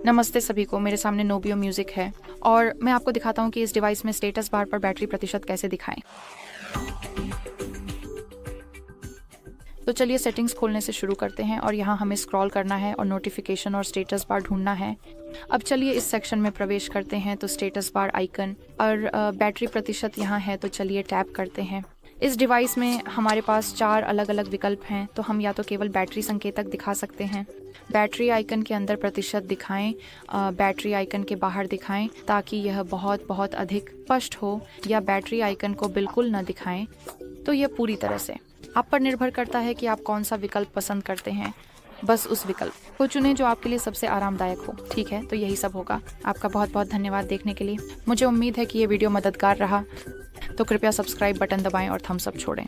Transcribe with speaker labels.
Speaker 1: नमस्ते सभी को, मेरे सामने नोबियो म्यूज़िक है और मैं आपको दिखाता हूँ कि इस डिवाइस में स्टेटस बार पर बैटरी प्रतिशत कैसे दिखाएं। तो चलिए सेटिंग्स खोलने से शुरू करते हैं और यहाँ हमें स्क्रॉल करना है और नोटिफिकेशन और स्टेटस बार ढूंढना है। अब चलिए इस सेक्शन में प्रवेश करते हैं। तो स्टेटस बार आइकन और बैटरी प्रतिशत यहाँ है, तो चलिए टैप करते हैं। इस डिवाइस में हमारे पास 4 अलग अलग विकल्प हैं, तो हम या तो केवल बैटरी संकेतक दिखा सकते हैं, बैटरी आइकन के अंदर प्रतिशत दिखाएं, बैटरी आइकन के बाहर दिखाएं ताकि यह बहुत अधिक स्पष्ट हो, या बैटरी आइकन को बिल्कुल न दिखाएं। तो यह पूरी तरह से आप पर निर्भर करता है कि आप कौन सा विकल्प पसंद करते हैं। बस उस विकल्प को चुनें जो आपके लिए सबसे आरामदायक हो। ठीक है, तो यही सब होगा। आपका बहुत धन्यवाद देखने के लिए। मुझे उम्मीद है कि ये वीडियो मददगार रहा, तो कृपया सब्सक्राइब बटन दबाएं और थम्स अप छोड़ें।